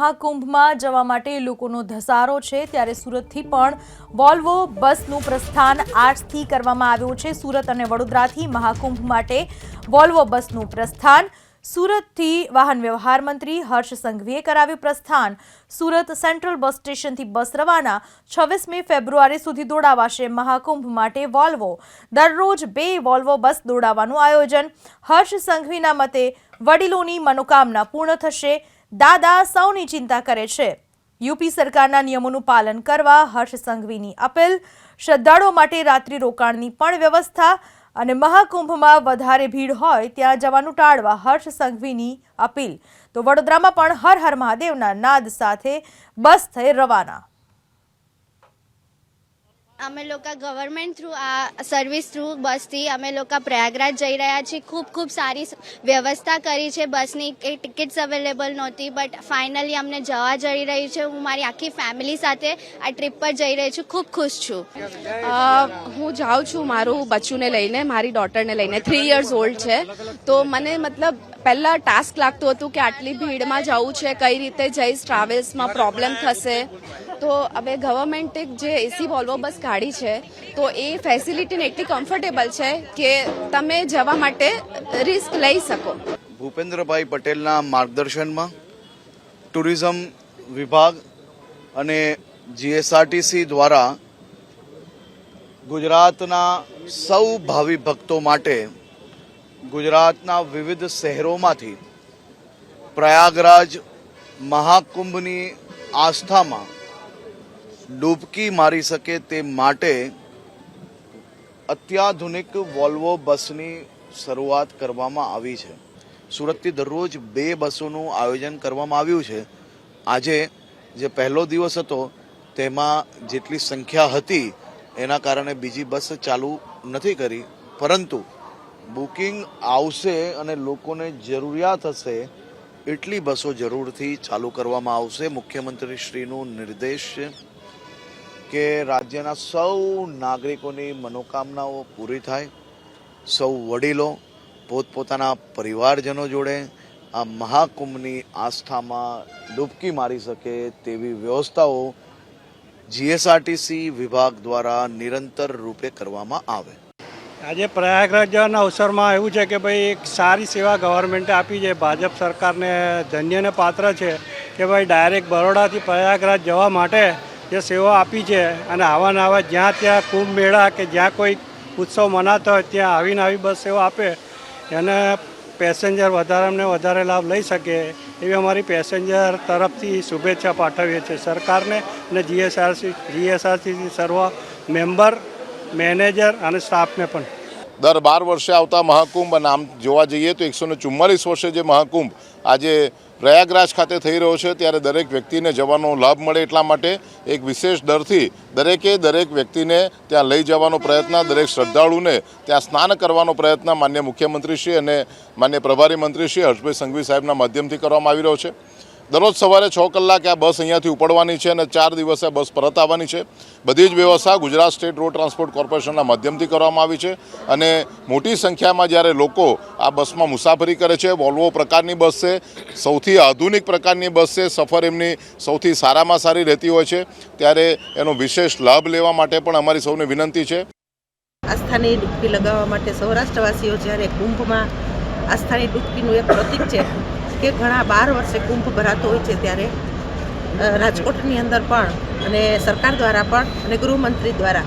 મહાકુંભમાં જવા માટે લોકોનો ધસારો છે, ત્યારે સુરતથી પણ વોલ્વો બસનું પ્રસ્થાન આજથી કરવામાં આવ્યું છે। સુરત અને વડોદરાથી મહાકુંભ માટે વોલ્વો બસનું પ્રસ્થાન। સુરતથી વાહન વ્યવહાર મંત્રી હર્ષ સંઘવીએ કરાવ્યું પ્રસ્થાન। સુરત સેન્ટ્રલ બસ સ્ટેશનથી બસ રવાના। 26મી ફેબ્રુઆરી સુધી દોડાવાશે મહાકુંભ માટે વોલ્વો। દરરોજ 2 વોલ્વો બસ દોડાવવાનું આયોજન। હર્ષ સંઘવીના મતે વડીલોની મનોકામના પૂર્ણ થશે। દાદા સૌની ચિંતા કરે છે। યુપી સરકારના નિયમોનું પાલન કરવા હર્ષ સંઘવીની અપીલ। શ્રદ્ધાળુઓ માટે રાત્રિ રોકાણની પણ વ્યવસ્થા અને મહાકુંભમાં વધારે ભીડ હોય ત્યાં જવાનું ટાળવા હર્ષ સંઘવીની અપીલ। તો વડોદરામાં પણ હર હર મહાદેવના નાદ સાથે બસ થઈ રવાના। અમે લોકો ગવર્મેન્ટ થ્રુ આ સર્વિસ થ્રુ બસથી અમે લોકો પ્રયાગરાજ જઈ રહ્યા છીએ। ખૂબ સારી વ્યવસ્થા કરી છે। બસની કંઈ ટિકિટ્સ અવેલેબલ નહોતી, બટ ફાઇનલી અમને જવા જઈ રહી છે। હું મારી આખી ફેમિલી સાથે આ ટ્રીપ પર જઈ રહી છું। ખૂબ ખુશ છું। હું જાઉં છું મારું બચ્ચુને લઈને, મારી ડોટરને લઈને। 3 years ઓલ્ડ છે, તો મને મતલબ પહેલાં ટાસ્ક લાગતું હતું કે આટલી ભીડમાં જવું છે, કઈ રીતે જઈશ, ટ્રાવેલ્સમાં પ્રોબ્લેમ થશે। તો હવે ગવર્મેન્ટે જે એસી વોલ્વો બસ કાઢી છે, તો એ ફેસિલિટીને એટલી કમ્ફર્ટેબલ છે કે તમે જવા માટે રિસ્ક લઈ શકો। ભૂપેન્દ્રભાઈ પટેલના માર્ગદર્શનમાં ટુરિઝમ વિભાગ અને જીએસઆરટીસી દ્વારા ગુજરાતના સૌ ભાવિ ભક્તો માટે ગુજરાતના વિવિધ શહેરોમાંથી પ્રયાગરાજ મહાકુંભની આસ્થામાં ડૂબકી મારી શકે તે માટે અત્યાધુનિક વોલ્વો બસની શરૂઆત કરવામાં આવી છે। સુરતથી દરરોજ 2 બસોનું આયોજન કરવામાં આવ્યું છે। આજે જે પહેલો દિવસ હતો તેમાં જેટલી સંખ્યા હતી એના કારણે બીજી બસ ચાલુ નથી કરી, પરંતુ બુકિંગ આવશે અને લોકોને જરૂરિયાત હશે એટલી બસો જરૂરથી ચાલુ કરવામાં આવશે। મુખ્યમંત્રીશ્રીનો નિર્દેશ છે કે રાજ્યના સૌ નાગરિકોની મનોકામનાઓ પૂરી થાય। સૌ વડીલો પોતપોતાના પરિવારજનો જોડે આ મહાકુંભની આસ્થામાં ડૂબકી મારી શકે તેવી વ્યવસ્થાઓ જીએસઆરટીસી વિભાગ દ્વારા નિરંતર રૂપે કરવામાં આવે। આજે પ્રયાગરાજ જવાના અવસરમાં એવું છે કે ભાઈ એક સારી સેવા ગવર્મેન્ટે આપી છે। ભાજપ સરકારને ધન્યને પાત્ર છે કે ભાઈ ડાયરેક્ટ બરોડાથી પ્રયાગરાજ જવા માટે જે સેવા આપી છે, અને આવા ને આવા જ્યાં ત્યાં કુંભ મેળા કે જ્યાં કોઈ ઉત્સવ મનાતો હોય ત્યાં આવીને આવી બસ સેવા આપે અને પેસેન્જર વધારેને વધારે લાભ લઈ શકે એવી અમારી પેસેન્જર તરફથી શુભેચ્છા પાઠવીએ છીએ સરકારને અને જીએસઆરટીસી સર્વ મેમ્બર, મેનેજર અને સ્ટાફને પણ। દર 12 વર્ષે આવતા મહાકુંભ અને આમ જોવા જઈએ તો 144 વર્ષે જે મહાકુંભ આજે પ્રયાગરાજ ખાતે થઈ રહ્યો છે, ત્યારે દરેક વ્યક્તિને જવાનો લાભ મળે એટલા માટે એક વિશેષ દરથી દરેક વ્યક્તિને ત્યાં લઈ જવાનો પ્રયત્ન, દરેક શ્રદ્ધાળુને ત્યાં સ્નાન કરવાનો પ્રયત્ન માન્ય મુખ્યમંત્રીશ્રી અને માન્ય પ્રભારી મંત્રીશ્રી હર્ષભાઈ સંઘવી સાહેબના માધ્યમથી કરવામાં આવી રહ્યો છે। દરરોજ સવારે 6 કલાકે આ બસ અહીંયાથી ઉપડવાની છે અને 4 દિવસે બસ પરત આવવાની છે। બધી જ વ્યવસ્થા ગુજરાત સ્ટેટ રોડ ટ્રાન્સપોર્ટ કોર્પોરેશનના માધ્યમથી કરવામાં આવી છે અને મોટી સંખ્યામાં જ્યારે લોકો આ બસમાં મુસાફરી કરે છે, વોલ્વો પ્રકારની બસ છે, સૌથી આધુનિક પ્રકારની બસ છે, સફર એમની સૌથી સારામાં સારી રહેતી હોય છે, ત્યારે એનો વિશેષ લાભ લેવા માટે પણ અમારી સૌને વિનંતી છે। આસ્થાની ડૂબકી લગાવવા માટે સૌરાષ્ટ્રવાસીઓ જ્યારે કુંભમાં આસ્થાની ડૂબકીનું એક પ્રતીક છે કે ઘણા 12 વર્ષે કુંભ ભરાતો હોય છે, ત્યારે રાજકોટની અંદર પણ અને સરકાર દ્વારા પણ અને ગૃહમંત્રી દ્વારા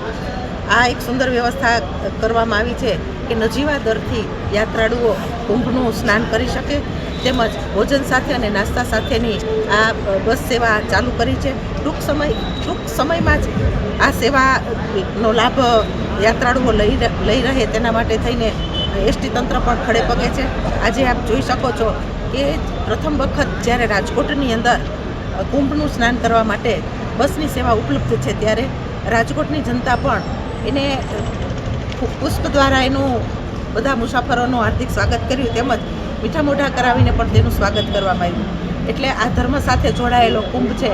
આ એક સુંદર વ્યવસ્થા કરવામાં આવી છે કે નજીવા દરથી યાત્રાળુઓ કુંભનું સ્નાન કરી શકે, તેમજ ભોજન સાથે અને નાસ્તા સાથેની આ બસ સેવા ચાલુ કરી છે। ટૂંક સમયમાં જ આ સેવાનો લાભ યાત્રાળુઓ લઈ રહે તેના માટે થઈને એસટી તંત્ર પણ ખડે પગે છે। આજે આપ જોઈ શકો છો કે પ્રથમ વખત જ્યારે રાજકોટની અંદર કુંભનું સ્નાન કરવા માટે બસની સેવા ઉપલબ્ધ છે, ત્યારે રાજકોટની જનતા પણ એને પુષ્પ દ્વારા એનું બધા મુસાફરોનું હાર્દિક સ્વાગત કર્યું, તેમજ મીઠા મોઢા કરાવીને પણ તેનું સ્વાગત કરવામાં આવ્યું। એટલે આ ધર્મ સાથે જોડાયેલો કુંભ છે